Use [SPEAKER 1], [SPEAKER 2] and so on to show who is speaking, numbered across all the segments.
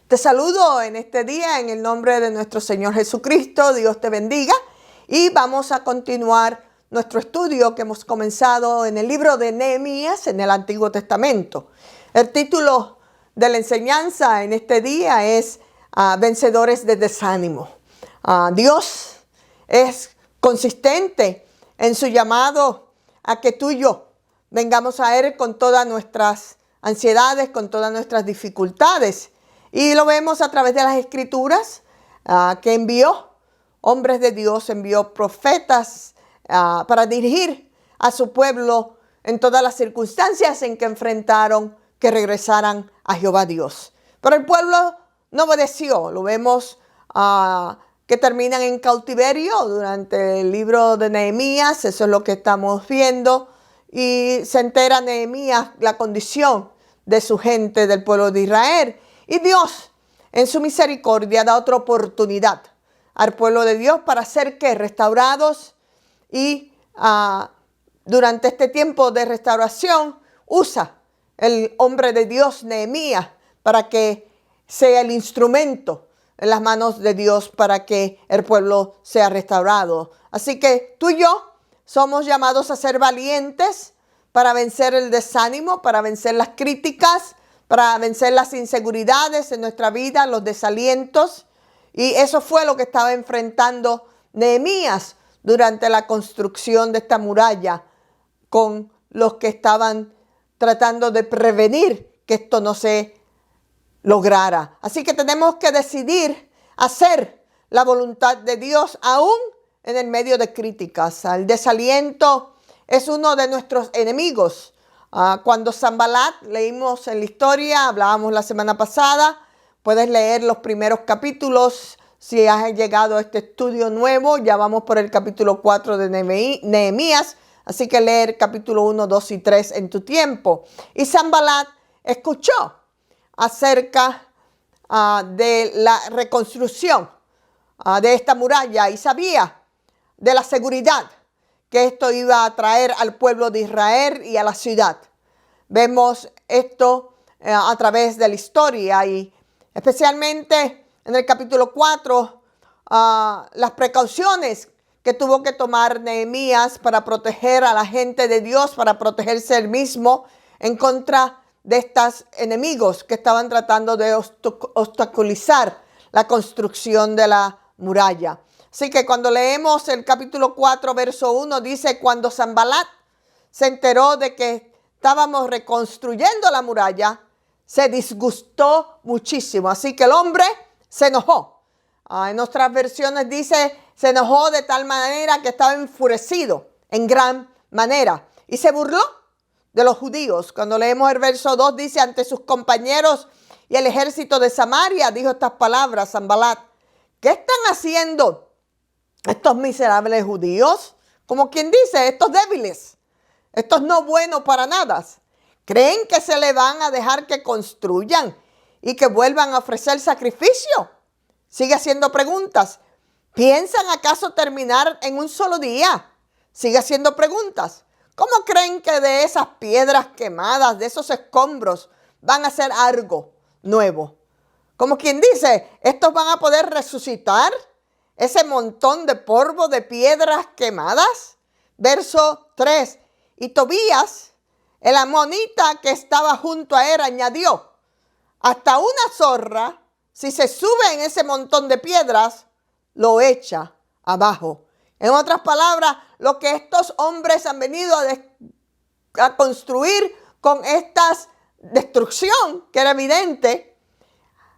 [SPEAKER 1] Te saludo en este día en el nombre de nuestro Señor Jesucristo. Dios te bendiga. Y vamos a continuar nuestro estudio que hemos comenzado en el libro de Nehemías en el Antiguo Testamento. El título de la enseñanza en este día es Vencedores de desánimo. Dios es consistente en su llamado a que tú y yo vengamos a Él con todas nuestras ansiedades, con todas nuestras dificultades. Y lo vemos a través de las Escrituras que envió hombres de Dios, envió profetas para dirigir a su pueblo en todas las circunstancias en que enfrentaron que regresaran a Jehová Dios. Pero el pueblo no obedeció. Lo vemos que terminan en cautiverio durante el libro de Nehemías. Eso es lo que estamos viendo. Y se entera Nehemías la condición de su gente, del pueblo de Israel. Y Dios, en su misericordia, da otra oportunidad al pueblo de Dios para ser restaurados. Y durante este tiempo de restauración, usa el hombre de Dios, Nehemías, para que sea el instrumento en las manos de Dios para que el pueblo sea restaurado. Así que tú y yo somos llamados a ser valientes para vencer el desánimo, para vencer las críticas, para vencer las inseguridades en nuestra vida, los desalientos. Y eso fue lo que estaba enfrentando Nehemías durante la construcción de esta muralla con los que estaban tratando de prevenir que esto no se lograra. Así que tenemos que decidir hacer la voluntad de Dios aún en el medio de críticas. El desaliento es uno de nuestros enemigos. Cuando Sanballat, leímos en la historia, hablábamos la semana pasada, puedes leer los primeros capítulos. Si has llegado a este estudio nuevo, ya vamos por el capítulo 4 de Nehemías, así que leer capítulo 1, 2 y 3 en tu tiempo. Y Sanballat escuchó acerca de la reconstrucción de esta muralla y sabía de la seguridad que esto iba a traer al pueblo de Israel y a la ciudad. Vemos esto a través de la historia y especialmente en el capítulo 4, las precauciones que tuvo que tomar Nehemías para proteger a la gente de Dios, para protegerse él mismo en contra de estos enemigos que estaban tratando de obstaculizar la construcción de la muralla. Así que cuando leemos el capítulo 4, verso 1, dice: cuando Sanballat se enteró de que estábamos reconstruyendo la muralla, se disgustó muchísimo. Así que el hombre se enojó. En otras versiones dice, se enojó de tal manera que estaba enfurecido en gran manera. Y se burló de los judíos. Cuando leemos el verso 2 dice, ante sus compañeros y el ejército de Samaria, dijo estas palabras Sanballat: ¿qué están haciendo estos miserables judíos? Como quien dice, estos débiles, estos no buenos para nada. ¿Creen que se le van a dejar que construyan y que vuelvan a ofrecer sacrificio? Sigue haciendo preguntas. ¿Piensan acaso terminar en un solo día? Sigue haciendo preguntas. ¿Cómo creen que de esas piedras quemadas, de esos escombros, van a hacer algo nuevo? Como quien dice, ¿estos van a poder resucitar ese montón de polvo de piedras quemadas? Verso 3. Y Tobías, el amonita que estaba junto a él, añadió: hasta una zorra, si se sube en ese montón de piedras, lo echa abajo. En otras palabras, lo que estos hombres han venido a construir con esta destrucción, que era evidente,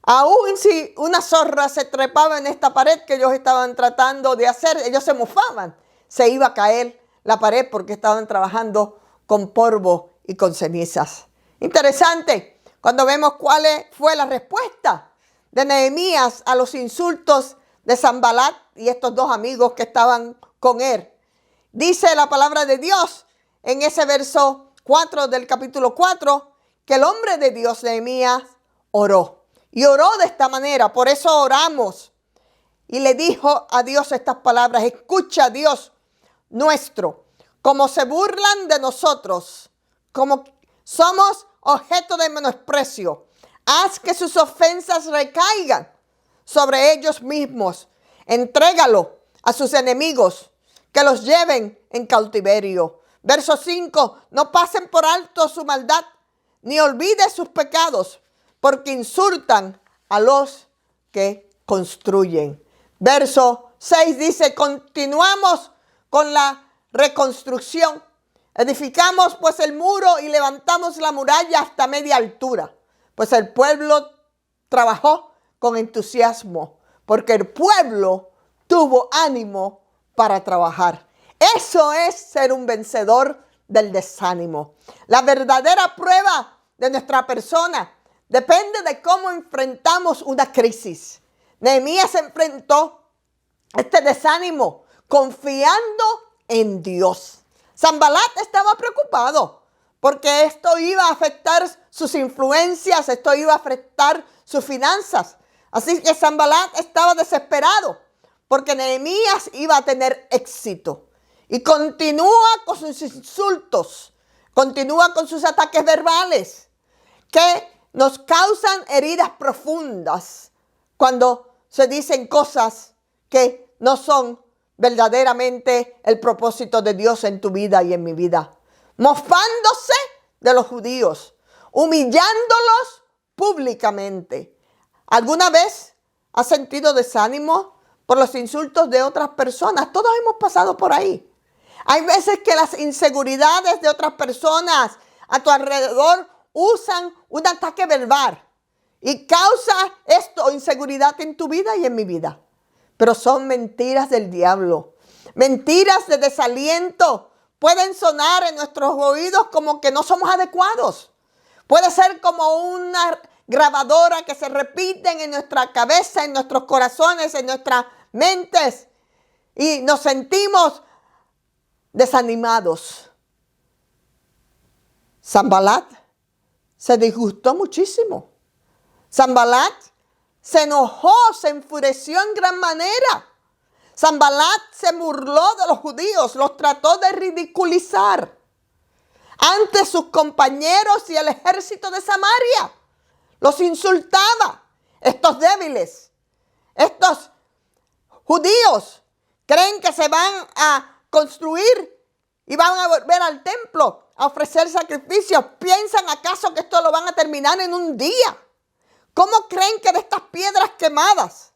[SPEAKER 1] aún si una zorra se trepaba en esta pared que ellos estaban tratando de hacer, ellos se mofaban, se iba a caer la pared porque estaban trabajando con polvo y con cenizas. Interesante cuando vemos cuál fue la respuesta de Nehemías a los insultos de Sanballat y estos dos amigos que estaban con él. Dice la palabra de Dios en ese verso 4 del capítulo 4 que el hombre de Dios, Nehemías, oró. Y oró de esta manera, por eso oramos. Y le dijo a Dios estas palabras: escucha, Dios nuestro, como se burlan de nosotros, como somos objeto de menosprecio. Haz que sus ofensas recaigan sobre ellos mismos. Entrégalo a sus enemigos, que los lleven en cautiverio. Verso 5. No pasen por alto su maldad, ni olviden sus pecados, porque insultan a los que construyen. Verso 6 dice, continuamos con la reconstrucción. Edificamos pues el muro y levantamos la muralla hasta media altura. Pues el pueblo trabajó con entusiasmo, porque el pueblo tuvo ánimo para trabajar. Eso es ser un vencedor del desánimo. La verdadera prueba de nuestra persona depende de cómo enfrentamos una crisis. Nehemías enfrentó este desánimo confiando en Dios. Sanbalat estaba preocupado porque esto iba a afectar sus influencias, esto iba a afectar sus finanzas. Así que Sanbalat estaba desesperado porque Nehemías iba a tener éxito. Y continúa con sus insultos, continúa con sus ataques verbales que nos causan heridas profundas cuando se dicen cosas que no son verdaderamente el propósito de Dios en tu vida y en mi vida. Mofándose de los judíos, humillándolos públicamente. ¿Alguna vez has sentido desánimo por los insultos de otras personas? Todos hemos pasado por ahí. Hay veces que las inseguridades de otras personas a tu alrededor usan un ataque verbal y causa esto inseguridad en tu vida y en mi vida. Pero son mentiras del diablo, mentiras de desaliento. Pueden sonar en nuestros oídos como que no somos adecuados. Puede ser como una grabadora que se repiten en nuestra cabeza, en nuestros corazones, en nuestras mentes. Y nos sentimos desanimados. Sanbalat se disgustó muchísimo. Sanbalat se enojó, se enfureció en gran manera. Sanbalat se burló de los judíos, los trató de ridiculizar ante sus compañeros y el ejército de Samaria. Los insultaba. Estos débiles, estos judíos creen que se van a construir y van a volver al templo a ofrecer sacrificios. ¿Piensan acaso que esto lo van a terminar en un día? ¿Cómo creen que de estas piedras quemadas,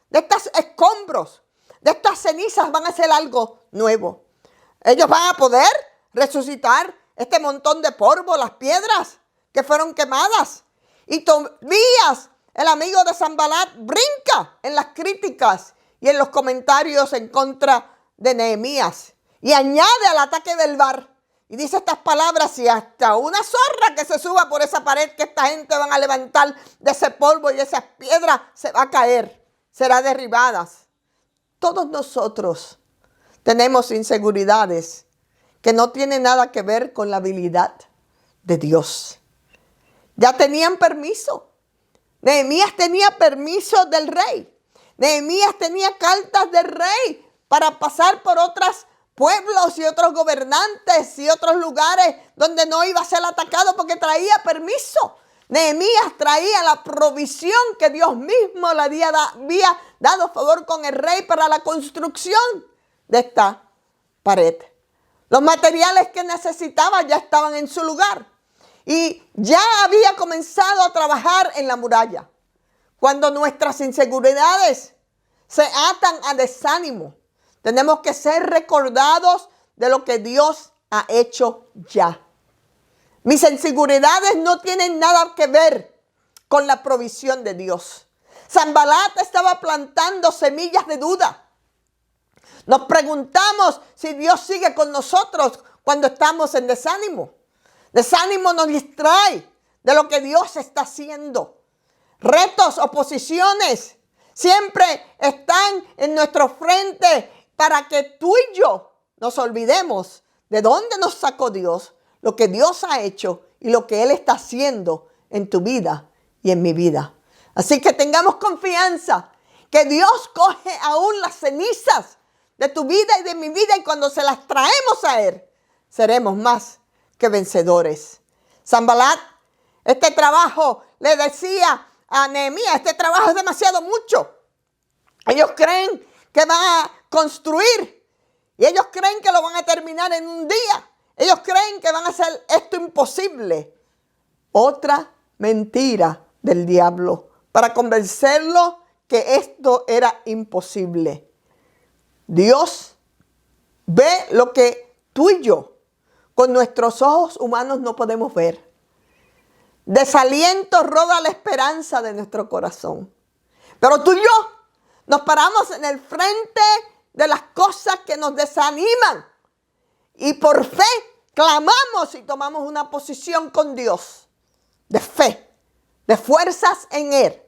[SPEAKER 1] de estos escombros, de estas cenizas van a hacer algo nuevo? Ellos van a poder resucitar este montón de polvo, las piedras que fueron quemadas. Y Tobías, el amigo de Sanbalat, brinca en las críticas y en los comentarios en contra de Nehemías. Y añade al ataque verbal. Y dice estas palabras: y hasta una zorra que se suba por esa pared que esta gente van a levantar de ese polvo y de esas piedras se va a caer, será derribada. Todos nosotros tenemos inseguridades que no tienen nada que ver con la habilidad de Dios. Ya tenían permiso. Nehemías tenía permiso del rey. Nehemías tenía cartas del rey para pasar por otros pueblos y otros gobernantes y otros lugares donde no iba a ser atacado porque traía permiso. Nehemías traía la provisión que Dios mismo le había dado favor con el rey para la construcción de esta pared. Los materiales que necesitaba ya estaban en su lugar y ya había comenzado a trabajar en la muralla. Cuando nuestras inseguridades se atan a desánimo, tenemos que ser recordados de lo que Dios ha hecho ya. Mis inseguridades no tienen nada que ver con la provisión de Dios. Sanbalat estaba plantando semillas de duda. Nos preguntamos si Dios sigue con nosotros cuando estamos en desánimo. Desánimo nos distrae de lo que Dios está haciendo. Retos, oposiciones, siempre están en nuestro frente para que tú y yo nos olvidemos de dónde nos sacó Dios, lo que Dios ha hecho y lo que Él está haciendo en tu vida y en mi vida. Así que tengamos confianza que Dios coge aún las cenizas de tu vida y de mi vida, y cuando se las traemos a Él, seremos más que vencedores. Sanbalat Este trabajo, le decía a Nehemías, este trabajo es demasiado mucho. Ellos creen que van a construir y ellos creen que lo van a terminar en un día. Ellos creen que van a hacer esto imposible. Otra mentira del diablo para convencerlo que esto era imposible. Dios ve lo que tú y yo con nuestros ojos humanos no podemos ver. Desaliento roba la esperanza de nuestro corazón. Pero tú y yo nos paramos en el frente de las cosas que nos desaniman. Y por fe clamamos y tomamos una posición con Dios. De fe, de fuerzas en Él.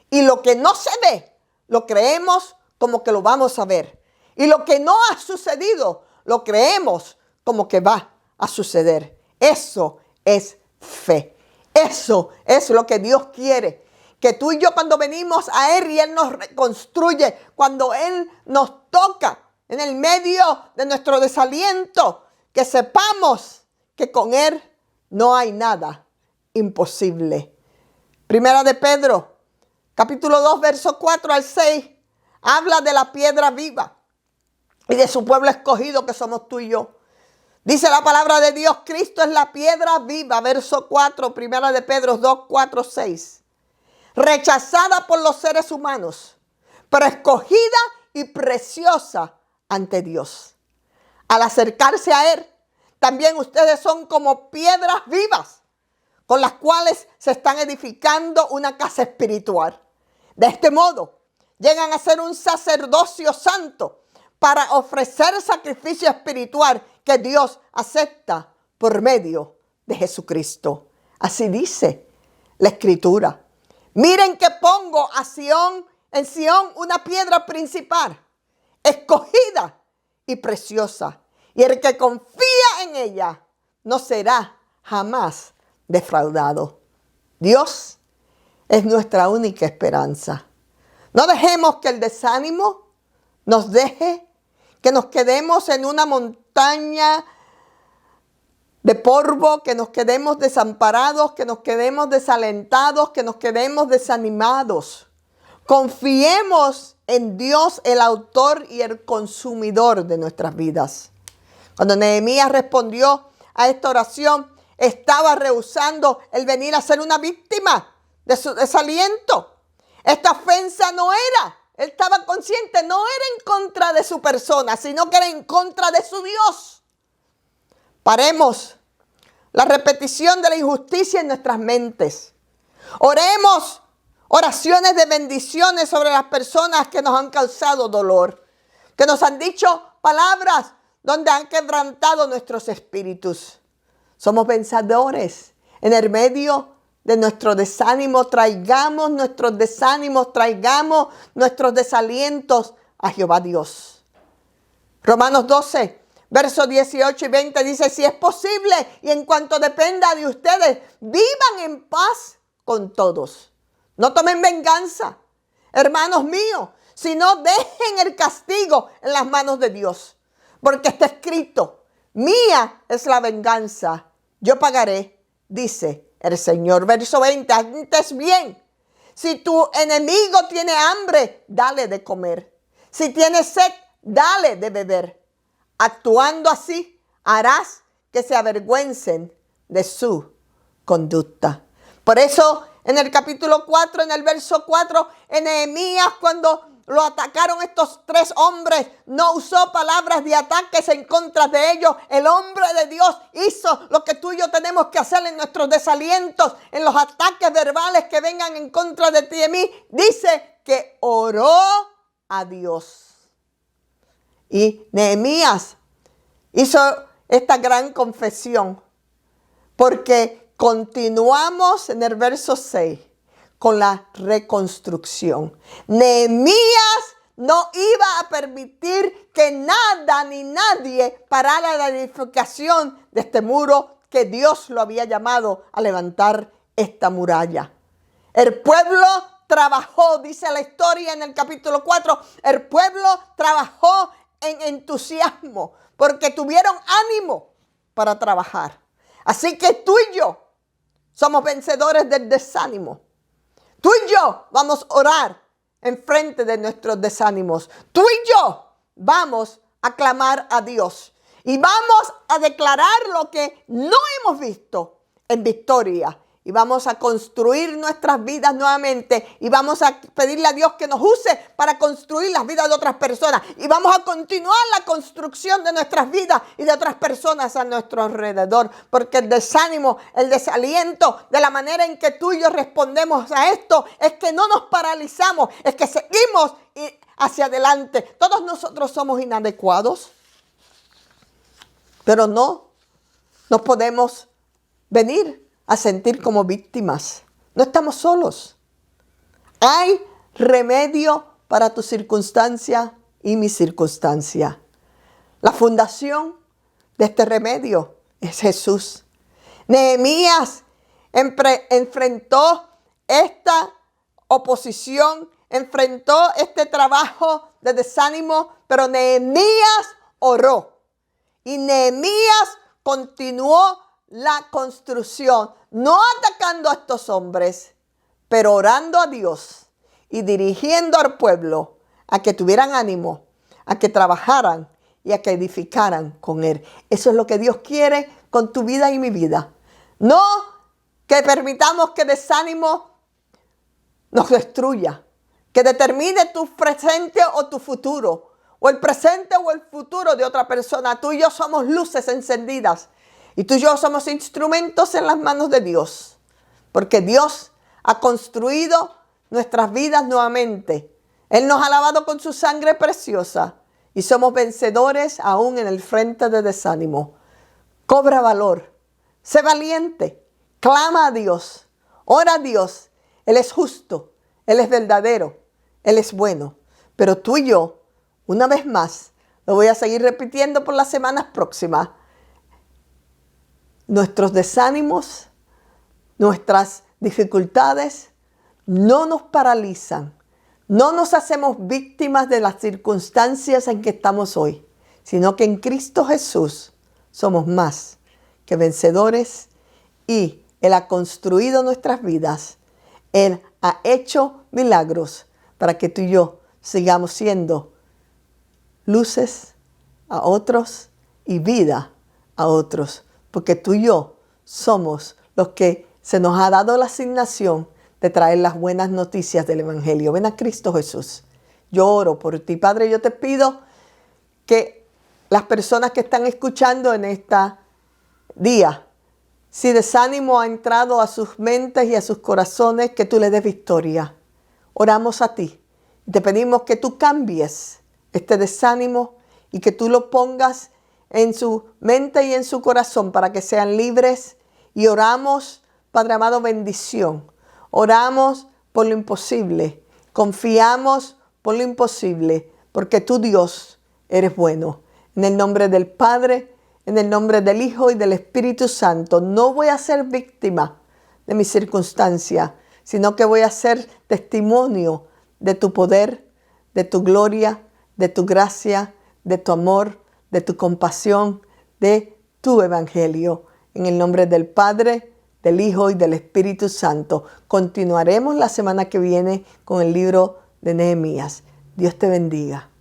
[SPEAKER 1] Y lo que no se ve, lo creemos como que lo vamos a ver. Y lo que no ha sucedido, lo creemos como que va a suceder. Eso es fe. Eso es lo que Dios quiere. Que tú y yo cuando venimos a Él y Él nos reconstruye, cuando Él nos toca en el medio de nuestro desaliento, que sepamos que con Él no hay nada imposible. Primera de Pedro, capítulo 2, verso 4 al 6, habla de la piedra viva y de su pueblo escogido que somos tú y yo. Dice la palabra de Dios, Cristo es la piedra viva, verso 4, primera de Pedro 2, 4, 6. Rechazada por los seres humanos, pero escogida y preciosa ante Dios. Al acercarse a Él, también ustedes son como piedras vivas, con las cuales se están edificando una casa espiritual. De este modo, llegan a ser un sacerdocio santo para ofrecer sacrificio espiritual que Dios acepta por medio de Jesucristo. Así dice la Escritura. Miren que pongo en Sión una piedra principal, escogida y preciosa. Y el que confía en ella no será jamás defraudado. Dios es nuestra única esperanza. No dejemos que el desánimo nos deje, que nos quedemos en una montaña de polvo, que nos quedemos desamparados, que nos quedemos desalentados, que nos quedemos desanimados. Confiemos en Dios, el autor y el consumidor de nuestras vidas. Cuando Nehemías respondió a esta oración, estaba rehusando el venir a ser una víctima de su desaliento. Esta ofensa no era, él estaba consciente, no era en contra de su persona, sino que era en contra de su Dios. Paremos la repetición de la injusticia en nuestras mentes. Oremos oraciones de bendiciones sobre las personas que nos han causado dolor, que nos han dicho palabras donde han quebrantado nuestros espíritus. Somos vencedores. En el medio de nuestro desánimo, traigamos nuestros desánimos, traigamos nuestros desalientos a Jehová Dios. Romanos 12, versos 18 y 20 dice, si es posible y en cuanto dependa de ustedes, vivan en paz con todos. No tomen venganza, hermanos míos, sino dejen el castigo en las manos de Dios. Porque está escrito, mía es la venganza, yo pagaré, dice el Señor. Verso 20, antes bien, si tu enemigo tiene hambre, dale de comer. Si tiene sed, dale de beber. Actuando así, harás que se avergüencen de su conducta. Por eso, en el capítulo 4, en el verso 4, en Nehemías, cuando lo atacaron estos tres hombres, no usó palabras de ataques en contra de ellos. El hombre de Dios hizo lo que tú y yo tenemos que hacer en nuestros desalientos, en los ataques verbales que vengan en contra de ti y de mí. Dice que oró a Dios. Y Nehemías hizo esta gran confesión, porque continuamos en el verso 6 con la reconstrucción. Nehemías no iba a permitir que nada ni nadie parara la edificación de este muro que Dios lo había llamado a levantar esta muralla. El pueblo trabajó, dice la historia en el capítulo 4, el pueblo trabajó en entusiasmo porque tuvieron ánimo para trabajar. Así que tú y yo somos vencedores del desánimo. Tú y yo vamos a orar en frente de nuestros desánimos. Tú y yo vamos a clamar a Dios y vamos a declarar lo que no hemos visto en victoria. Y vamos a construir nuestras vidas nuevamente. Y vamos a pedirle a Dios que nos use para construir las vidas de otras personas. Y vamos a continuar la construcción de nuestras vidas y de otras personas a nuestro alrededor. Porque el desánimo, el desaliento, de la manera en que tú y yo respondemos a esto, es que no nos paralizamos, es que seguimos hacia adelante. Todos nosotros somos inadecuados, pero no nos podemos venir a sentir como víctimas. No estamos solos. Hay remedio para tu circunstancia y mi circunstancia. La fundación de este remedio es Jesús. Nehemías enfrentó esta oposición, enfrentó este trabajo de desánimo, pero Nehemías oró. Y Nehemías continuó la construcción, no atacando a estos hombres, pero orando a Dios y dirigiendo al pueblo a que tuvieran ánimo, a que trabajaran y a que edificaran con Él. Eso es lo que Dios quiere con tu vida y mi vida. No que permitamos que desánimo nos destruya, que determine tu presente o tu futuro, o el presente o el futuro de otra persona. Tú y yo somos luces encendidas. Y tú y yo somos instrumentos en las manos de Dios, porque Dios ha construido nuestras vidas nuevamente. Él nos ha lavado con su sangre preciosa y somos vencedores aún en el frente de desánimo. Cobra valor, sé valiente, clama a Dios, ora a Dios. Él es justo, Él es verdadero, Él es bueno. Pero tú y yo, una vez más, lo voy a seguir repitiendo por las semanas próximas, nuestros desánimos, nuestras dificultades no nos paralizan, no nos hacemos víctimas de las circunstancias en que estamos hoy, sino que en Cristo Jesús somos más que vencedores y Él ha construido nuestras vidas. Él ha hecho milagros para que tú y yo sigamos siendo luces a otros y vida a otros. Porque tú y yo somos los que se nos ha dado la asignación de traer las buenas noticias del Evangelio. Ven a Cristo Jesús. Yo oro por ti, Padre. Yo te pido que las personas que están escuchando en este día, si desánimo ha entrado a sus mentes y a sus corazones, que tú les des victoria. Oramos a ti. Te pedimos que tú cambies este desánimo y que tú lo pongas en su mente y en su corazón para que sean libres. Y oramos, Padre amado, bendición. Oramos por lo imposible. Confiamos por lo imposible, porque tú, Dios, eres bueno. En el nombre del Padre, en el nombre del Hijo y del Espíritu Santo, no voy a ser víctima de mi circunstancia, sino que voy a ser testimonio de tu poder, de tu gloria, de tu gracia, de tu amor, de tu compasión, de tu evangelio. En el nombre del Padre, del Hijo y del Espíritu Santo. Continuaremos la semana que viene con el libro de Nehemías. Dios te bendiga.